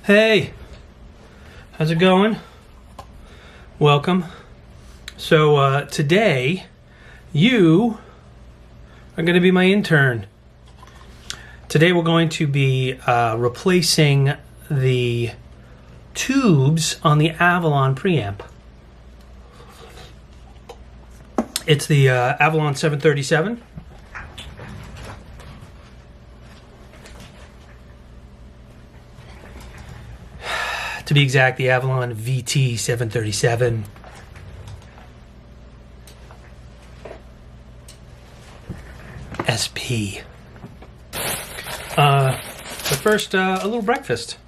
Hey, how's it going? Welcome. So today, you are going to be my intern. Today we're going to be replacing the tubes on the Avalon preamp. It's the Avalon 737. To be exact, the Avalon VT 737. SP. But first, a little breakfast.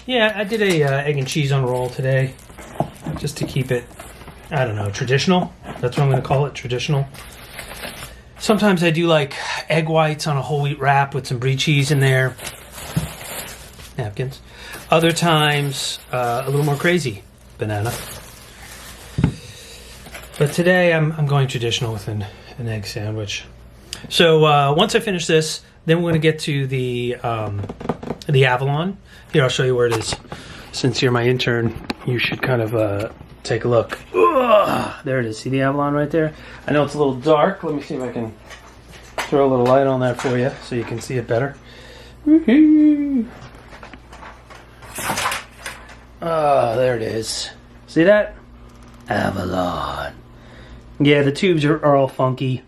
Yeah, I did a egg and cheese on a roll today, just to keep it, I don't know, traditional. That's what I'm going to call it, traditional. Sometimes I do like egg whites on a whole wheat wrap with some brie cheese in there. Napkins. Other times, a little more crazy, banana. But today, I'm going traditional with an egg sandwich. So once I finish this, then we're going to get to the Avalon. Here, I'll show you where it is. Since you're my intern, you should kind of take a look. Ugh, there it is. See the Avalon right there? I know it's a little dark. Let me see if I can throw a little light on that for you so you can see it better. Woohoo! There it is. See that? Avalon. Yeah, the tubes are all funky.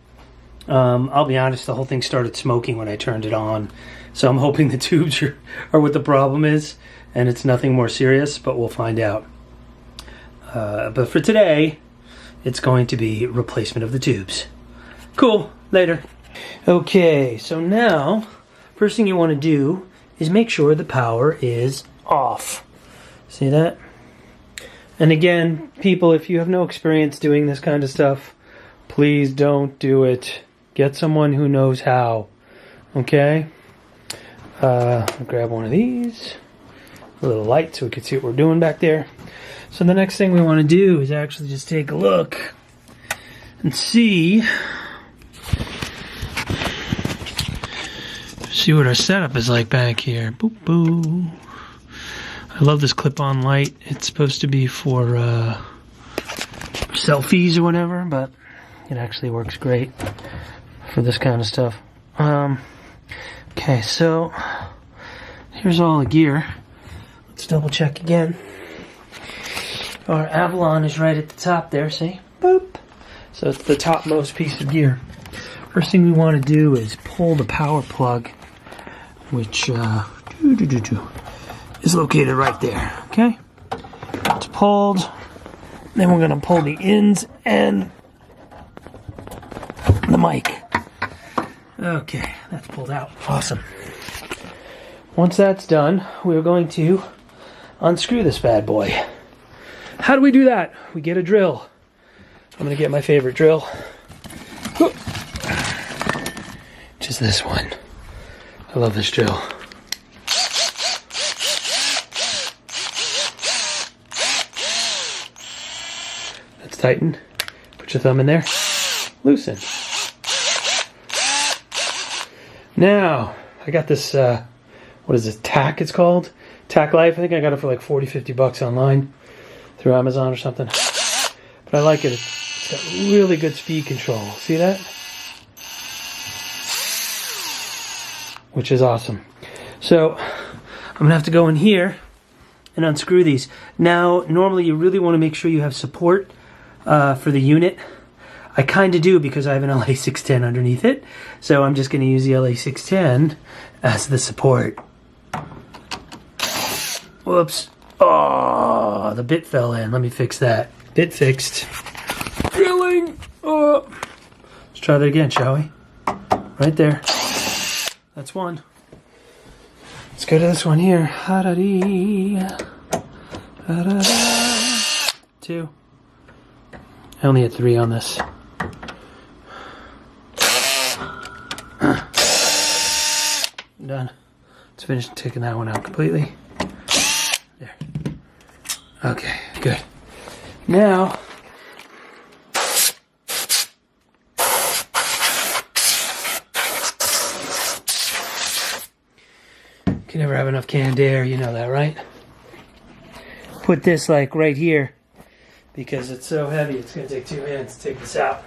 I'll be honest, the whole thing started smoking when I turned it on. So I'm hoping the tubes are what the problem is, and it's nothing more serious, but we'll find out. But for today, it's going to be replacement of the tubes. Cool, later. Okay, so now, first thing you want to do is make sure the power is off. See that? And again, people, if you have no experience doing this kind of stuff, please don't do it. Get someone who knows how. Okay? I'll grab one of these. A little light so we can see what we're doing back there. So the next thing we want to do is actually just take a look and see what our setup is like back here. Boop, boo. I love this clip-on light. It's supposed to be for selfies or whatever, but it actually works great for this kind of stuff. Okay, so here's all the gear. Let's double check again. Our Avalon is right at the top there, see? Boop. So it's the topmost piece of gear. First thing we want to do is pull the power plug, which is located right there, okay? It's pulled. Then we're going to pull the ends and the mic. Okay, that's pulled out. Awesome. Once that's done, we're going to unscrew this bad boy. How do we do that? We get a drill. I'm going to get my favorite drill, which is this one. I love this drill. Let's tighten. Put your thumb in there. Loosen. Now, I got this, what is this, tack it's called? Tack Life. I think I got it for like 40, 50 bucks online through Amazon or something. But I like it. It's got really good speed control. See that? Which is awesome. So, I'm going to have to go in here and unscrew these. Now, normally you really want to make sure you have support for the unit. I kind of do because I have an LA610 underneath it. So I'm just going to use the LA610 as the support. Whoops. Oh, the bit fell in. Let me fix that. Bit fixed. Drilling. Oh. Let's try that again, shall we? Right there. That's one. Let's go to this one here. Ha-da-dee. Ha-da-da. Two. I only had 3 on this. Done. Let's finish taking that one out completely. There. Okay, good. Now, can never have have enough canned air, you know that, right? Put this like right here because it's so heavy. It's gonna take 2 hands to take this out.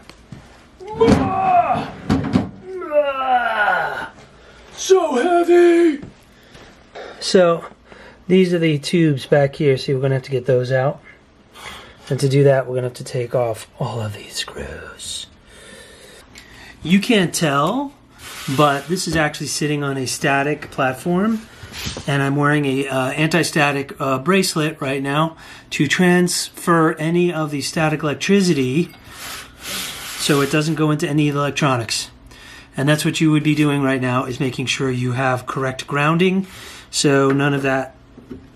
So heavy! So these are the tubes back here. See, we're gonna have to get those out. And to do that, we're gonna have to take off all of these screws. You can't tell, but this is actually sitting on a static platform, and I'm wearing a anti-static bracelet right now to transfer any of the static electricity so it doesn't go into any of the electronics. And that's what you would be doing right now, is making sure you have correct grounding so none of that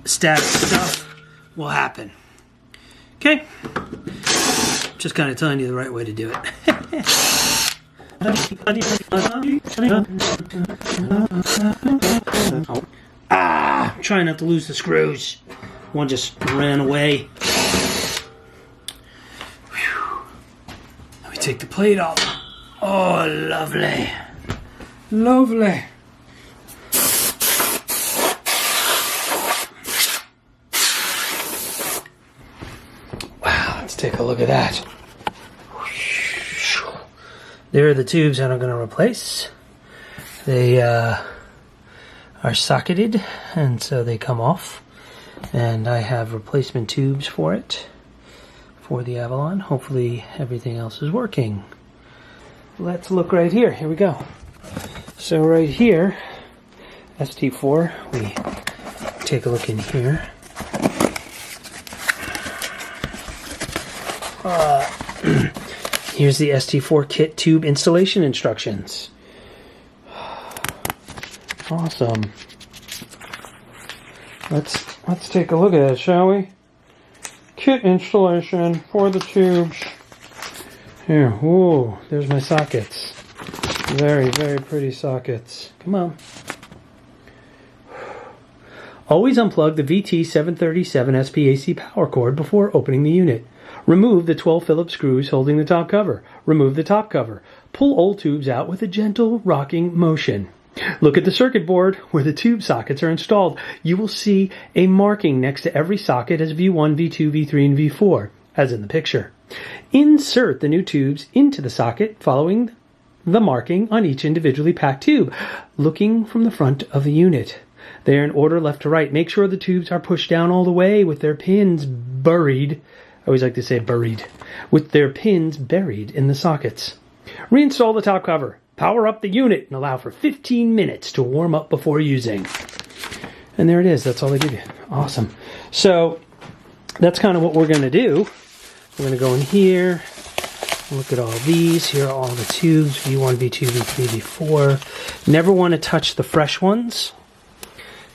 static stuff will happen. Okay? Just kind of telling you the right way to do it. I'm trying not to lose the screws. One just ran away. Whew. Let me take the plate off. Oh, lovely. Lovely. Wow, let's take a look at that. There are the tubes that I'm going to replace. They are socketed, and so they come off. And I have replacement tubes for it, for the Avalon. Hopefully everything else is working. Let's look right here. Here we go. So right here, ST4, we take a look in here. Here's the ST4 kit tube installation instructions. Awesome. Let's take a look at it, shall we? Kit installation for the tubes. Here, whoa, there's my sockets. Very, very pretty sockets. Come on. Always unplug the VT737 SPAC power cord before opening the unit. Remove the 12 Phillips screws holding the top cover. Remove the top cover. Pull old tubes out with a gentle rocking motion. Look at the circuit board where the tube sockets are installed. You will see a marking next to every socket as V1, V2, V3, and V4, as in the picture. Insert the new tubes into the socket following the marking on each individually packed tube, looking from the front of the unit. They are in order left to right. Make sure the tubes are pushed down all the way with their pins buried. I always like to say buried. With their pins buried in the sockets. Reinstall the top cover. Power up the unit and allow for 15 minutes to warm up before using. And there it is. That's all they give you. Awesome. So that's kind of what we're going to do. We're going to go in here. Look at all these. Here are all the tubes. V1, V2, V3, V4. Never want to touch the fresh ones.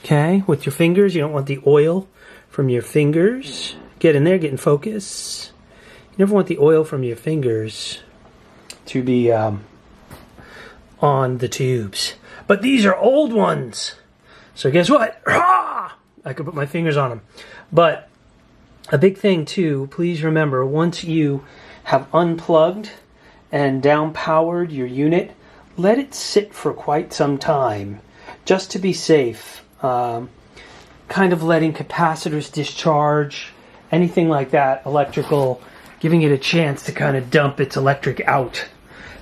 Okay? With your fingers. You don't want the oil from your fingers. Get in there, get in focus. You never want the oil from your fingers to be on the tubes. But these are old ones. So guess what? I could put my fingers on them. But a big thing too, please remember, once you have unplugged and down-powered your unit, let it sit for quite some time, just to be safe. Kind of letting capacitors discharge, anything like that, electrical, giving it a chance to kind of dump its electric out.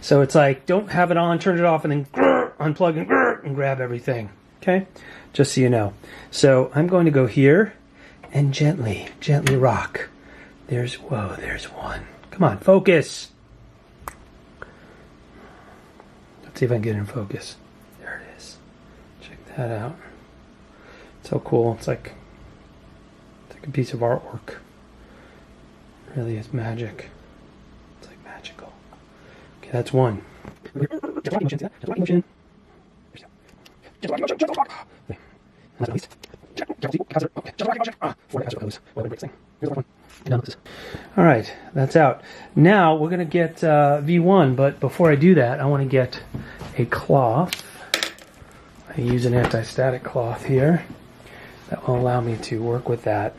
So it's like, don't have it on, turn it off, and then unplug and grab everything. Okay? Just so you know. So I'm going to go here and gently rock. There's one. Come on, focus. Let's see if I can get it in focus. There it is. Check that out. So cool. It's like a piece of artwork. It really is magic. It's like magical. Okay, that's one. Alright, that's out. Now we're going to get V1, but before I do that, I want to get a cloth. I use an anti-static cloth here. That will allow me to work with that.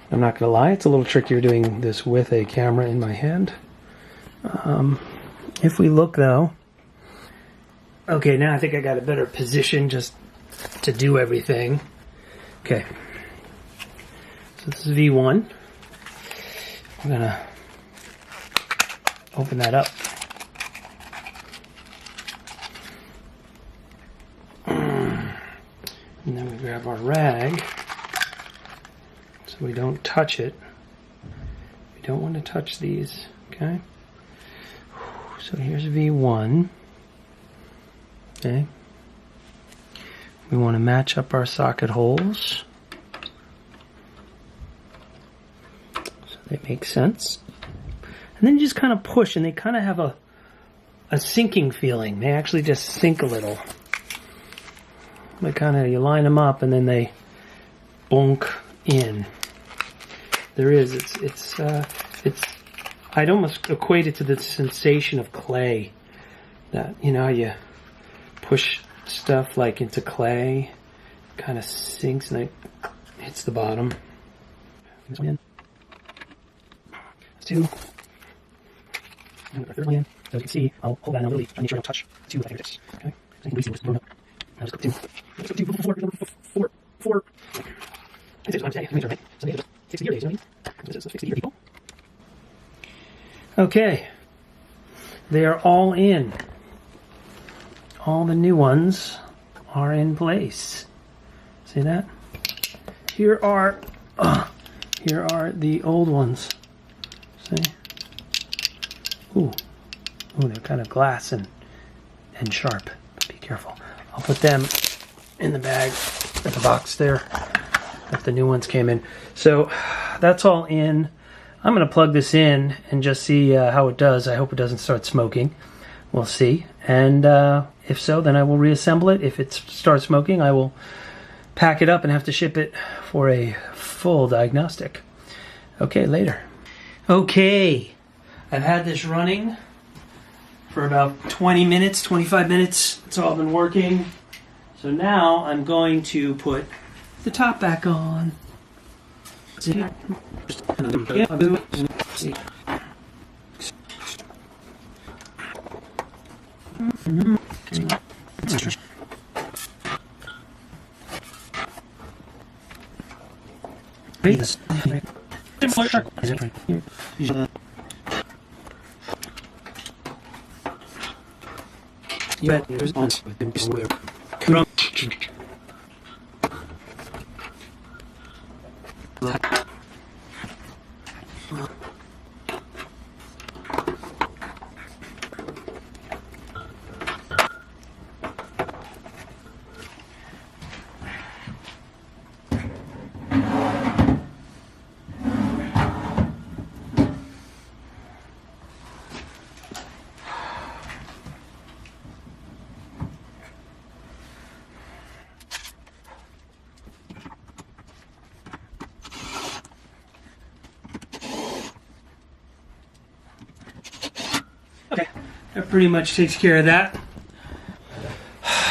I'm not going to lie, it's a little trickier doing this with a camera in my hand. If we look though, okay, now I think I got a better position just to do everything. Okay. So this is V1. I'm gonna open that up. And then we grab our rag so we don't touch it. We don't want to touch these, okay? So here's V1. Okay. We want to match up our socket holes so they make sense. And then you just kind of push, and they kind of have a sinking feeling. They actually just sink a little. They kind of, you line them up, and then they bonk in. I'd almost equate it to the sensation of clay. That, you know, you push stuff like into clay, kind of sinks and it hits the bottom. This one in. That's two. And the third one in. So as you can see, I'll hold that and I'll really try to make sure I don't touch two with my fingertips. Okay? So you can just throw it up. Now just go two. Let's go two, four. This is what I'm saying. So they fix the gear days, you know what I mean? This is fix the gear, people. Okay. They are all in. All the new ones are in place. See that? Here are the old ones. See? Ooh, they're kind of glass and sharp. Be careful. I'll put them in the bag, in the box there, that the new ones came in. So that's all in. I'm going to plug this in and just see how it does. I hope it doesn't start smoking. We'll see. And if so, then I will reassemble it. If it starts smoking, I will pack it up and have to ship it for a full diagnostic. Okay, later. Okay, I've had this running for about 20 minutes, 25 minutes. It's all been working. So now I'm going to put the top back on. Okay, that pretty much takes care of that.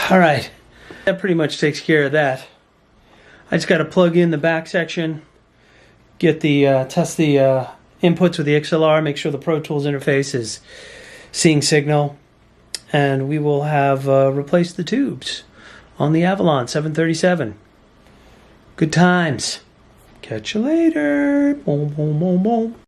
All right, that pretty much takes care of that. I just got to plug in the back section, get the test the inputs with the XLR, make sure the Pro Tools interface is seeing signal, and we will have replaced the tubes on the Avalon 737. Good times. Catch you later. Boom, boom, boom, boom.